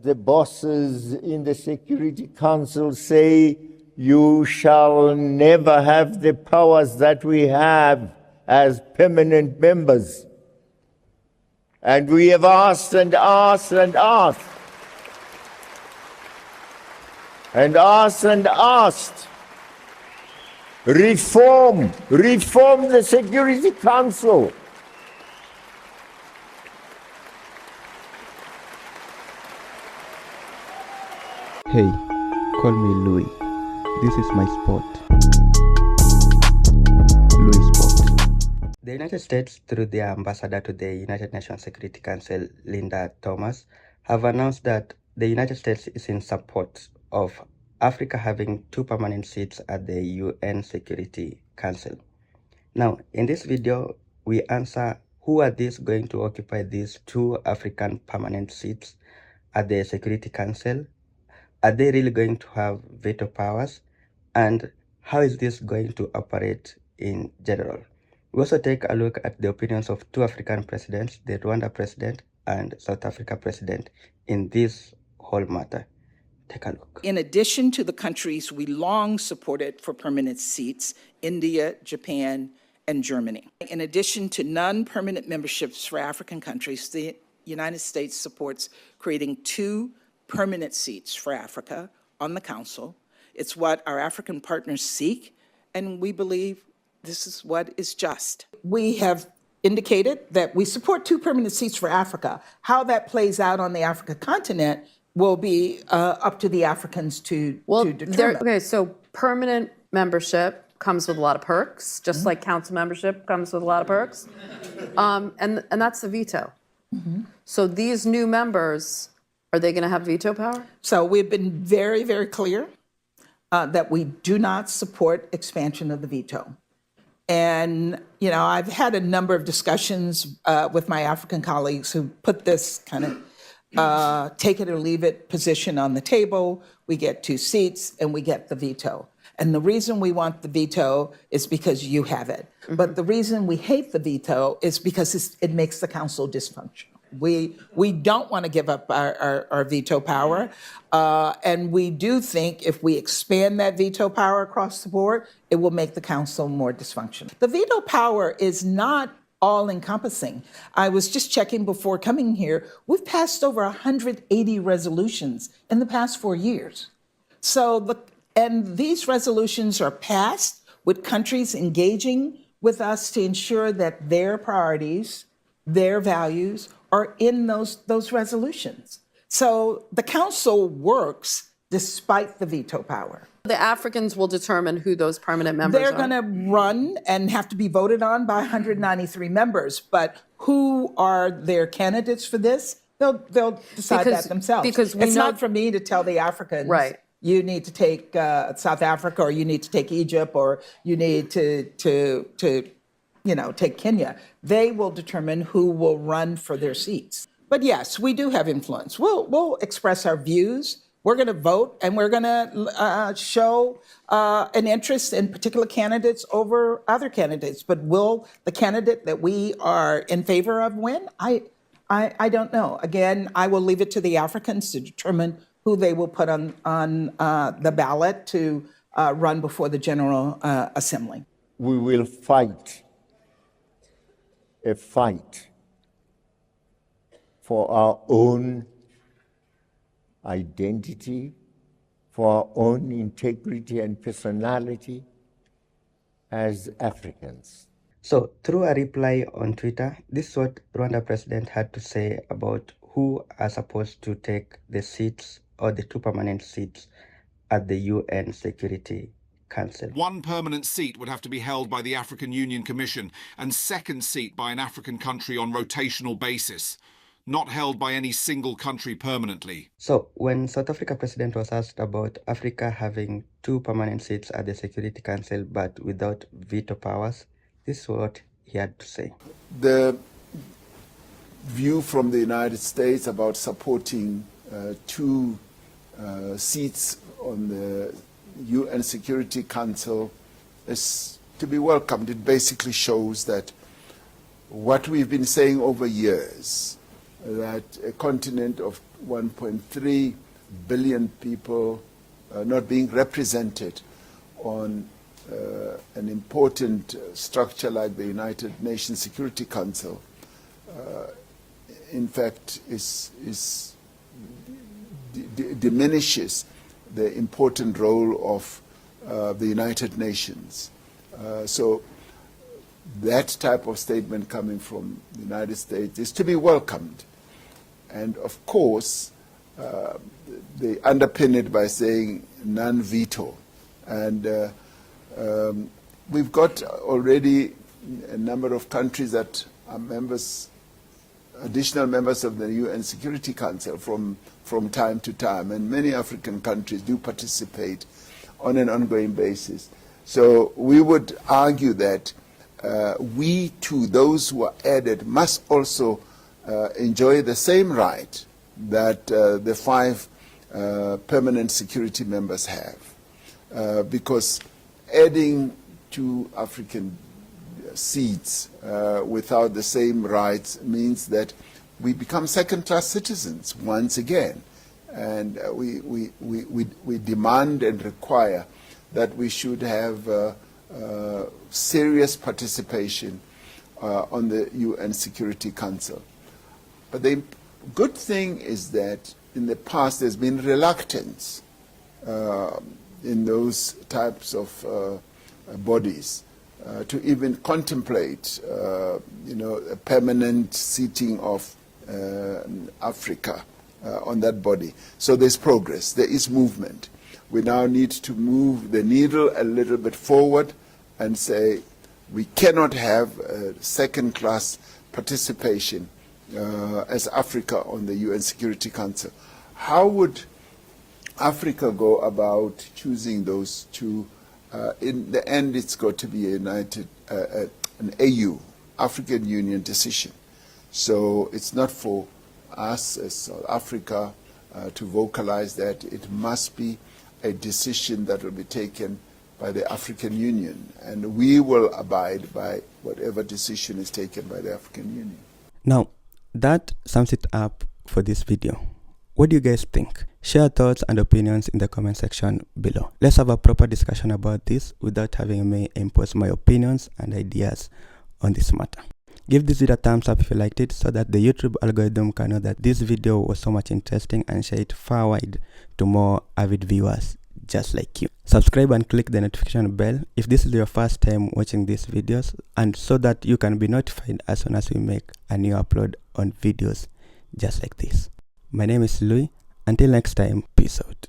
the bosses in the Security Council say, you shall never have the powers that we have as permanent members. And we have asked and asked and asked. And asked and asked. Reform the Security Council. Hey, call me Louis. This is my spot. LuiSpot. The United States, through their ambassador to the United Nations Security Council, Linda Thomas, have announced that the United States is in support of Africa having 2 permanent seats at the UN Security Council. Now, in this video, we answer who are these going to occupy these 2 African permanent seats at the Security Council. Are they really going to have veto powers? And how is this going to operate in general? We also take a look at the opinions of 2 African presidents, the Rwanda president and South Africa president, in this whole matter. Take a look. In addition to the countries we long supported for permanent seats, India, Japan, and Germany. In addition to non-permanent memberships for African countries, the United States supports creating 2 permanent seats for Africa on the Council. It's what our African partners seek, and we believe this is what is just. We have indicated that we support 2 permanent seats for Africa. How that plays out on the African continent will be up to the Africans to determine. Okay, so permanent membership comes with a lot of perks, just like council membership comes with a lot of perks, and that's the veto. So these new members, are they going to have veto power? So we've been very, very clear that we do not support expansion of the veto. And, you know, I've had a number of discussions with my African colleagues who put this kind of take it or leave it position on the table. We get 2 seats and we get the veto. And the reason we want the veto is because you have it. But the reason we hate the veto is because it makes the council dysfunctional. We don't want to give up our veto power. And we do think if we expand that veto power across the board, it will make the council more dysfunctional. The veto power is not all-encompassing. I was just checking before coming here. We've passed over 180 resolutions in the past 4 years. And these resolutions are passed with countries engaging with us to ensure that their priorities, their values are in those resolutions. So the council works despite the veto power. The Africans will determine who those permanent members They're are. going to run and have to be voted on by 193 members. But who are their candidates for this? They'll decide that themselves. Because it's not for me to tell the Africans, right, you need to take South Africa, or you need to take Egypt, or you need to take Kenya. They will determine who will run for their seats. But yes, we do have influence. We'll express our views. We're going to vote, and we're going to show an interest in particular candidates over other candidates. But will the candidate that we are in favor of win? I don't know. Again, I will leave it to the Africans to determine who they will put on the ballot to run before the General Assembly. We will fight a fight for our own identity, for our own integrity and personality as Africans. So through a reply on Twitter, this is what Rwanda president had to say about who are supposed to take the seats or the 2 permanent seats at the UN Security Council. 1 permanent seat would have to be held by the African Union Commission, and 2nd seat by an African country on rotational basis, not held by any single country permanently. So when South Africa president was asked about Africa having 2 permanent seats at the Security Council but without veto powers, this is what he had to say. The view from the United States about supporting 2 seats on the UN Security Council is to be welcomed. It basically shows that what we've been saying over years, that a continent of 1.3 billion people not being represented on an important structure like the United Nations Security Council, in fact, diminishes the important role of the United Nations. So that type of statement coming from the United States is to be welcomed. And of course, they underpin it by saying non-veto. And we've got already a number of countries that are members, additional members of the UN Security Council from time to time, and many African countries do participate on an ongoing basis. So we would argue that we too, those who are added, must also enjoy the same right that the 5 permanent security members have, because adding 2 African seats without the same rights means that we become second-class citizens once again, and we demand and require that we should have serious participation on the UN Security Council. But the good thing is that in the past there's been reluctance in those types of bodies to even contemplate, a permanent seating of Africa on that body. So there's progress, there is movement. We now need to move the needle a little bit forward and say we cannot have second-class participation as Africa on the UN Security Council. How would Africa go about choosing those 2? In the end, it's got to be an AU, African Union decision. So it's not for us as South Africa to vocalize that. It must be a decision that will be taken by the African Union, and we will abide by whatever decision is taken by the African Union. Now, that sums it up for this video. What do you guys think? Share thoughts and opinions in the comment section below. Let's have a proper discussion about this without having me impose my opinions and ideas on this matter. Give this video a thumbs up if you liked it, so that the YouTube algorithm can know that this video was so much interesting and share it far wide to more avid viewers just like you. Subscribe and click the notification bell if this is your first time watching these videos, and so that you can be notified as soon as we make a new upload on videos just like this. My name is Louis. Until next time, peace out.